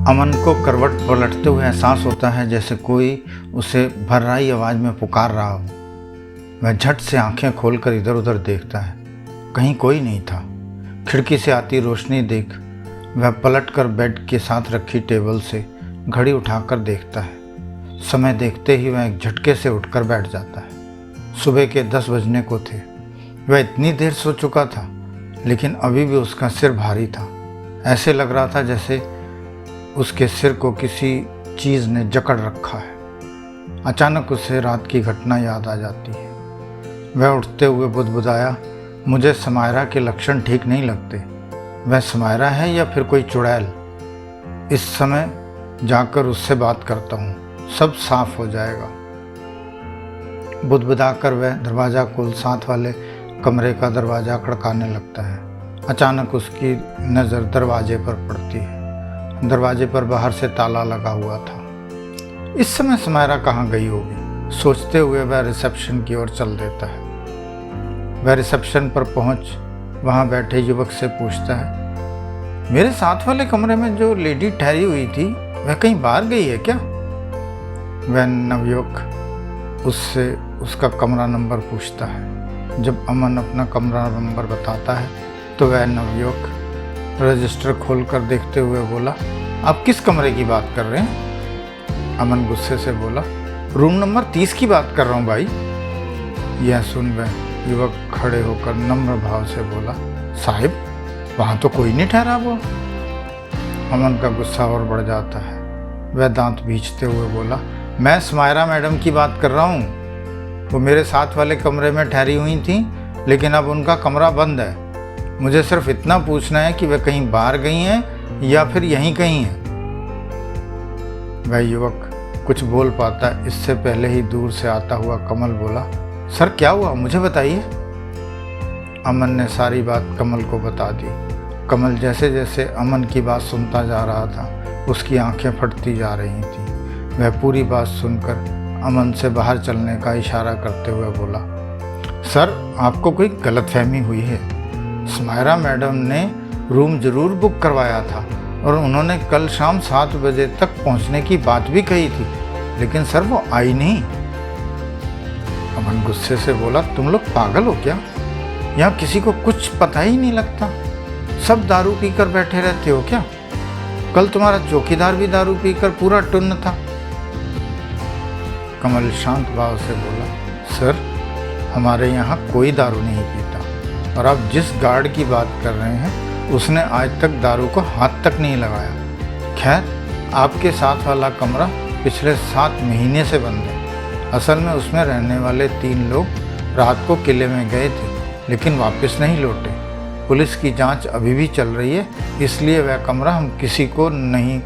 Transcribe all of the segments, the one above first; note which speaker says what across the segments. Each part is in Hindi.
Speaker 1: अमन को करवट पलटते हुए एहसास होता है जैसे कोई उसे भर्राई आवाज़ में पुकार रहा हो। वह झट से आंखें खोलकर इधर उधर देखता है। कहीं कोई नहीं था। खिड़की से आती रोशनी देख वह पलटकर बेड के साथ रखी टेबल से घड़ी उठाकर देखता है। समय देखते ही वह एक झटके से उठकर बैठ जाता है। सुबह के 10 बजने को थे। वह इतनी देर सो चुका था, लेकिन अभी भी उसका सिर भारी था। ऐसे लग रहा था जैसे उसके सिर को किसी चीज़ ने जकड़ रखा है। अचानक उसे रात की घटना याद आ जाती है। वह उठते हुए बुदबुदाया, मुझे समायरा के लक्षण ठीक नहीं लगते। वह समायरा है या फिर कोई चुड़ैल? इस समय जाकर उससे बात करता हूँ, सब साफ हो जाएगा। बुदबुदाकर वह दरवाज़ा खोल साथ वाले कमरे का दरवाज़ा खड़काने लगता है। अचानक उसकी नज़र दरवाजे पर पड़ती है। दरवाजे पर बाहर से ताला लगा हुआ था। इस समय समायरा कहाँ गई होगी, सोचते हुए वह रिसेप्शन की ओर चल देता है। वह रिसेप्शन पर पहुँच वहाँ बैठे युवक से पूछता है, मेरे साथ वाले कमरे में जो लेडी ठहरी हुई थी वह कहीं बाहर गई है क्या? वह नवयुवक उससे उसका कमरा नंबर पूछता है। जब अमन अपना कमरा नंबर बताता है तो वह नवयुवक रजिस्टर खोलकर देखते हुए बोला, आप किस कमरे की बात कर रहे हैं? अमन गुस्से से बोला, रूम नंबर 30 की बात कर रहा हूँ भाई। यह सुन वह युवक खड़े होकर नम्र भाव से बोला, साहिब वहाँ तो कोई नहीं ठहरा वो। अमन का गुस्सा और बढ़ जाता है। वह दांत भींचते हुए बोला, मैं समायरा मैडम की बात कर रहा हूँ। वो मेरे साथ वाले कमरे में ठहरी हुई थी, लेकिन अब उनका कमरा बंद है। मुझे सिर्फ इतना पूछना है कि वह कहीं बाहर गई हैं या फिर यहीं कहीं हैं। वह युवक कुछ बोल पाता इससे पहले ही दूर से आता हुआ कमल बोला, सर क्या हुआ मुझे बताइए। अमन ने सारी बात कमल को बता दी। कमल जैसे जैसे अमन की बात सुनता जा रहा था, उसकी आंखें फटती जा रही थीं। वह पूरी बात सुनकर अमन से बाहर चलने का इशारा करते हुए बोला, सर आपको कोई गलतफहमी हुई है। समायरा मैडम ने रूम ज़रूर बुक करवाया था और उन्होंने कल शाम 7 बजे तक पहुंचने की बात भी कही थी, लेकिन सर वो आई नहीं। अमन गुस्से से बोला, तुम लोग पागल हो क्या? यहाँ किसी को कुछ पता ही नहीं लगता। सब दारू पीकर बैठे रहते हो क्या? कल तुम्हारा चौकीदार भी दारू पीकर पूरा टुन्न था। कमल शांत भाव से बोला, सर हमारे यहाँ कोई दारू नहीं पीता, और आप जिस गार्ड की बात कर रहे हैं उसने आज तक दारू को हाथ तक नहीं लगाया। खैर आपके साथ वाला कमरा पिछले 7 महीने से बंद है। असल में उसमें रहने वाले 3 लोग रात को किले में गए थे, लेकिन वापस नहीं लौटे। पुलिस की जांच अभी भी चल रही है, इसलिए वह कमरा हम किसी को नहीं।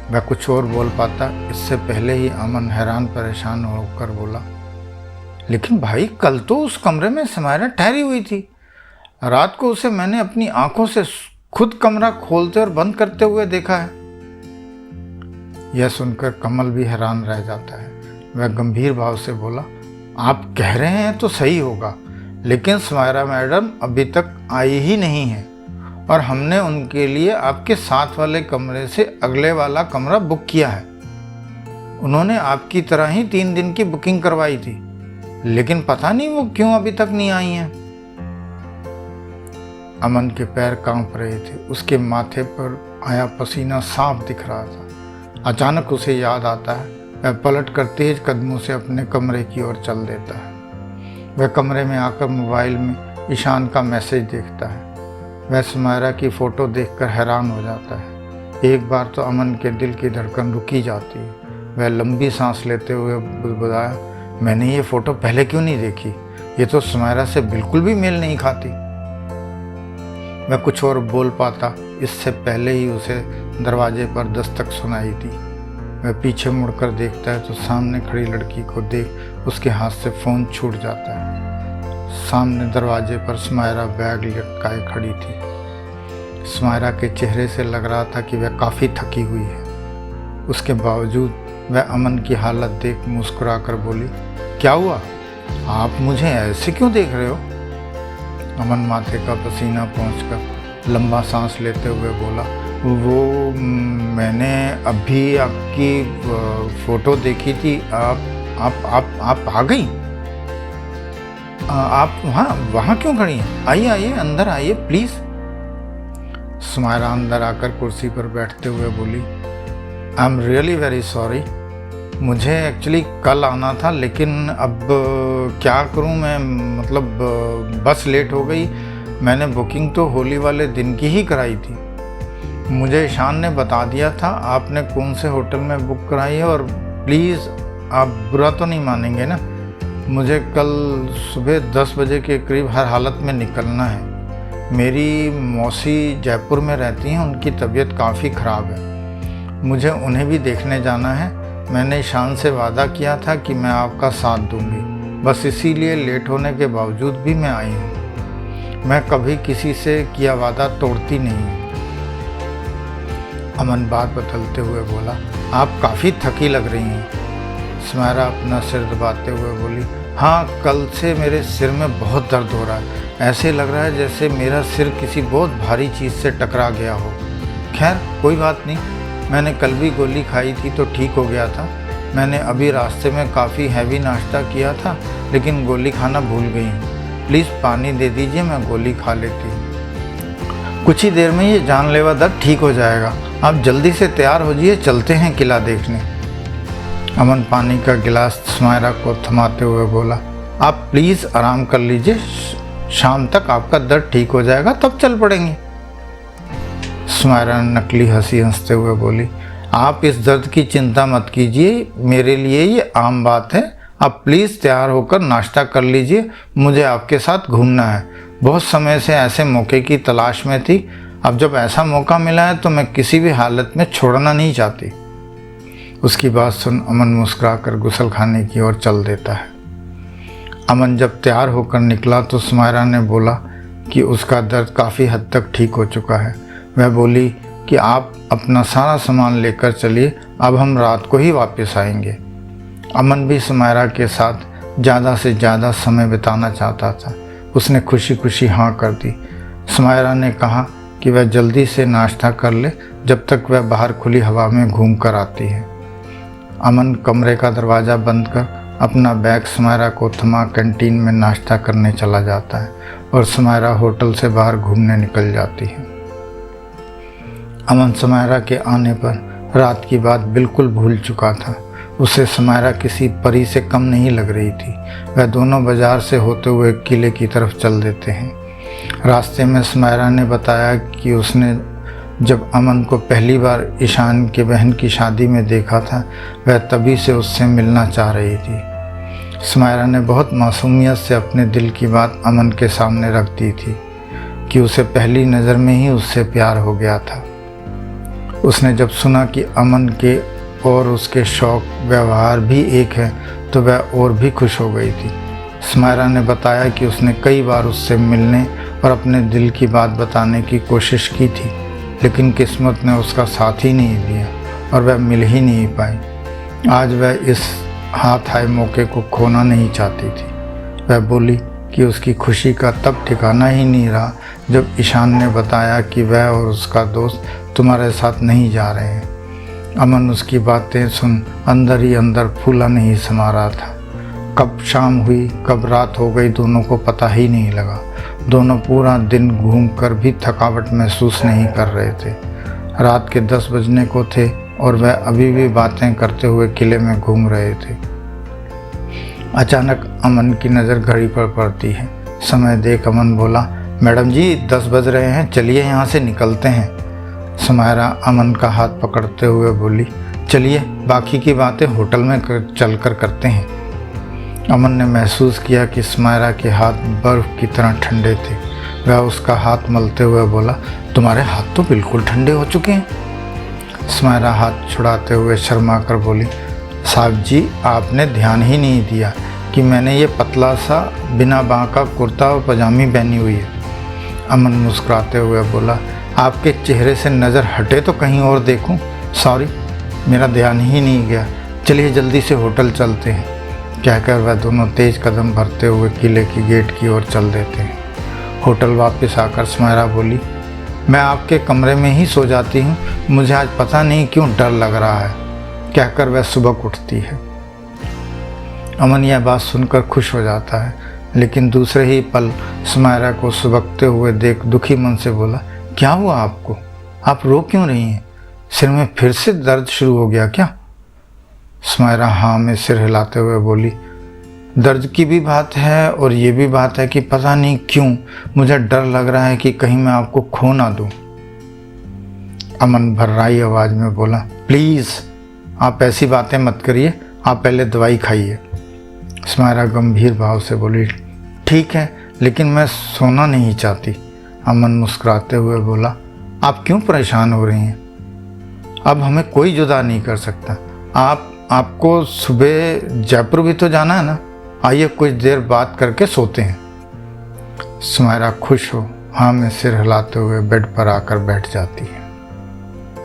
Speaker 1: वह कुछ और बोल पाता इससे पहले ही अमन हैरान परेशान होकर बोला, लेकिन भाई कल तो उस कमरे में समायरा ठहरी हुई थी। रात को उसे मैंने अपनी आंखों से खुद कमरा खोलते और बंद करते हुए देखा है। यह सुनकर कमल भी हैरान रह जाता है। वह गंभीर भाव से बोला, आप कह रहे हैं तो सही होगा, लेकिन समायरा मैडम अभी तक आई ही नहीं है, और हमने उनके लिए आपके साथ वाले कमरे से अगले वाला कमरा बुक किया है। उन्होंने आपकी तरह ही 3 दिन की बुकिंग करवाई थी, लेकिन पता नहीं वो क्यों अभी तक नहीं आई हैं। अमन के पैर कांप रहे थे। उसके माथे पर आया पसीना साफ दिख रहा था। अचानक उसे याद आता है। वह पलटकर तेज कदमों से अपने कमरे की ओर चल देता है। वह कमरे में आकर मोबाइल में ईशान का मैसेज देखता है। वह समायरा की फ़ोटो देखकर हैरान हो जाता है। एक बार तो अमन के दिल की धड़कन रुकी जाती है। वह लंबी सांस लेते हुए बुदबुदाया, मैंने ये फ़ोटो पहले क्यों नहीं देखी? ये तो समायरा से बिल्कुल भी मेल नहीं खाती। मैं कुछ और बोल पाता इससे पहले ही उसे दरवाजे पर दस्तक सुनाई दी। वह पीछे मुड़कर देखता है तो सामने खड़ी लड़की को देख उसके हाथ से फ़ोन छूट जाता है। सामने दरवाजे पर समायरा बैग लटकाए खड़ी थी। समायरा के चेहरे से लग रहा था कि वह काफ़ी थकी हुई है। उसके बावजूद वह अमन की हालत देख मुस्कुरा कर बोली, क्या हुआ? आप मुझे ऐसे क्यों देख रहे हो? अमन माथे का पसीना पोंछकर लंबा सांस लेते हुए बोला, वो मैंने अभी आपकी फ़ोटो देखी थी। आप आ गई? आप वहाँ क्यों खड़ी हैं? आइए आइए, अंदर आइए प्लीज़। सुमायरा अंदर आकर कुर्सी पर बैठते हुए बोली, I am really very sorry. मुझे एक्चुअली कल आना था, लेकिन अब क्या करूं मैं, मतलब बस लेट हो गई। मैंने बुकिंग तो होली वाले दिन की ही कराई थी। मुझे ईशान ने बता दिया था आपने कौन से होटल में बुक कराई है, और प्लीज़ आप बुरा तो नहीं मानेंगे ना, मुझे कल सुबह 10 बजे के करीब हर हालत में निकलना है। मेरी मौसी जयपुर में रहती हैं, उनकी तबीयत काफ़ी ख़राब है, मुझे उन्हें भी देखने जाना है। मैंने ईशान से वादा किया था कि मैं आपका साथ दूंगी, बस इसीलिए लेट होने के बावजूद भी मैं आई हूँ। मैं कभी किसी से किया वादा तोड़ती नहीं हूँ। अमन बात बदलते हुए बोला, आप काफ़ी थकी लग रही हैं। सुमायरा अपना सिर दबाते हुए बोली, हाँ कल से मेरे सिर में बहुत दर्द हो रहा है। ऐसे लग रहा है जैसे मेरा सिर किसी बहुत भारी चीज़ से टकरा गया हो। खैर कोई बात नहीं, मैंने कल भी गोली खाई थी तो ठीक हो गया था। मैंने अभी रास्ते में काफ़ी हैवी नाश्ता किया था, लेकिन गोली खाना भूल गई हूँ। प्लीज़ पानी दे दीजिए, मैं गोली खा लेती हूँ। कुछ ही देर में ये जानलेवा दर्द ठीक हो जाएगा। आप जल्दी से तैयार हो जाइए, चलते हैं किला देखने। अमन पानी का गिलास सुमायरा को थमाते हुए बोला, आप प्लीज़ आराम कर लीजिए, शाम तक आपका दर्द ठीक हो जाएगा, तब चल पड़ेंगे। सुमायरा ने नकली हंसी हंसते हुए बोली, आप इस दर्द की चिंता मत कीजिए, मेरे लिए ये आम बात है। आप प्लीज़ तैयार होकर नाश्ता कर लीजिए, मुझे आपके साथ घूमना है। बहुत समय से ऐसे मौके की तलाश में थी, अब जब ऐसा मौका मिला है तो मैं किसी भी हालत में छोड़ना नहीं चाहती। उसकी बात सुन अमन मुस्कुराकर गुसल खाने की ओर चल देता है। अमन जब तैयार होकर निकला तो सुमायरा ने बोला कि उसका दर्द काफ़ी हद तक ठीक हो चुका है। वह बोली कि आप अपना सारा सामान लेकर चलिए, अब हम रात को ही वापस आएंगे। अमन भी सुमायरा के साथ ज़्यादा से ज़्यादा समय बिताना चाहता था। उसने खुशी खुशी हाँ कर दी। सुमायरा ने कहा कि वह जल्दी से नाश्ता कर ले, जब तक वह बाहर खुली हवा में घूम कर आती है। अमन कमरे का दरवाज़ा बंद कर अपना बैग सुमायरा को थमा कैंटीन में नाश्ता करने चला जाता है और सुमायरा होटल से बाहर घूमने निकल जाती है। अमन सुमायरा के आने पर रात की बात बिल्कुल भूल चुका था। उसे सुमायरा किसी परी से कम नहीं लग रही थी। वह दोनों बाजार से होते हुए किले की तरफ चल देते हैं। रास्ते में सुमायरा ने बताया कि उसने जब अमन को पहली बार ईशान के बहन की शादी में देखा था, वह तभी से उससे मिलना चाह रही थी। सुमायरा ने बहुत मासूमियत से अपने दिल की बात अमन के सामने रख दी थी कि उसे पहली नज़र में ही उससे प्यार हो गया था। उसने जब सुना कि अमन के और उसके शौक व्यवहार भी एक है तो वह और भी खुश हो गई थी। सुमायरा ने बताया कि उसने कई बार उससे मिलने और अपने दिल की बात बताने की कोशिश की थी, लेकिन किस्मत ने उसका साथ ही नहीं दिया और वह मिल ही नहीं पाई। आज वह इस हाथ आए मौके को खोना नहीं चाहती थी। वह बोली कि उसकी खुशी का तब ठिकाना ही नहीं रहा जब ईशान ने बताया कि वह और उसका दोस्त तुम्हारे साथ नहीं जा रहे हैं। अमन उसकी बातें सुन अंदर ही अंदर फूला नहीं समा रहा था। कब शाम हुई कब रात हो गई दोनों को पता ही नहीं लगा। दोनों पूरा दिन घूमकर भी थकावट महसूस नहीं कर रहे थे। रात के 10 बजने को थे और वह अभी भी बातें करते हुए किले में घूम रहे थे। अचानक अमन की नज़र घड़ी पर पड़ती है। समय देख अमन बोला, मैडम जी 10 बज रहे हैं, चलिए यहाँ से निकलते हैं। सुमायरा अमन का हाथ पकड़ते हुए बोली, चलिए बाकी की बातें होटल में चल कर करते हैं। अमन ने महसूस किया कि सुमायरा के हाथ बर्फ़ की तरह ठंडे थे। वह उसका हाथ मलते हुए बोला, तुम्हारे हाथ तो बिल्कुल ठंडे हो चुके हैं। सुमायरा हाथ छुड़ाते हुए शर्मा कर बोली, साहब जी आपने ध्यान ही नहीं दिया कि मैंने ये पतला सा बिना बाँ का कुर्ता और पजामी पहनी हुई है। अमन मुस्कुराते हुए बोला, आपके चेहरे से नज़र हटे तो कहीं और देखूं। सॉरी मेरा ध्यान ही नहीं गया, चलिए जल्दी से होटल चलते हैं। कहकर वह दोनों तेज कदम भरते हुए किले की गेट की ओर चल देते हैं। होटल वापस आकर सुमायरा बोली, मैं आपके कमरे में ही सो जाती हूँ, मुझे आज पता नहीं क्यों डर लग रहा है, कहकर वह सुबह उठती है। अमन यह बात सुनकर खुश हो जाता है, लेकिन दूसरे ही पल सुमायरा को सुबकते हुए देख दुखी मन से बोला, क्या हुआ आपको? आप रो क्यों रही हैं? सिर में फिर से दर्द शुरू हो गया क्या? सुमायरा हाँ में सिर हिलाते हुए बोली, दर्द की भी बात है और ये भी बात है कि पता नहीं क्यों मुझे डर लग रहा है कि कहीं मैं आपको खो ना दूं। अमन भर्राई आवाज़ में बोला, प्लीज़ आप ऐसी बातें मत करिए, आप पहले दवाई खाइए। सुमायरा गंभीर भाव से बोली, ठीक है, लेकिन मैं सोना नहीं चाहती। अमन मुस्कुराते हुए बोला, आप क्यों परेशान हो रही हैं? अब हमें कोई जुदा नहीं कर सकता। आपको सुबह जयपुर भी तो जाना है ना, आइए कुछ देर बात करके सोते हैं। सुमायरा खुश हो हाँ में सिर हिलाते हुए बेड पर आकर बैठ जाती है।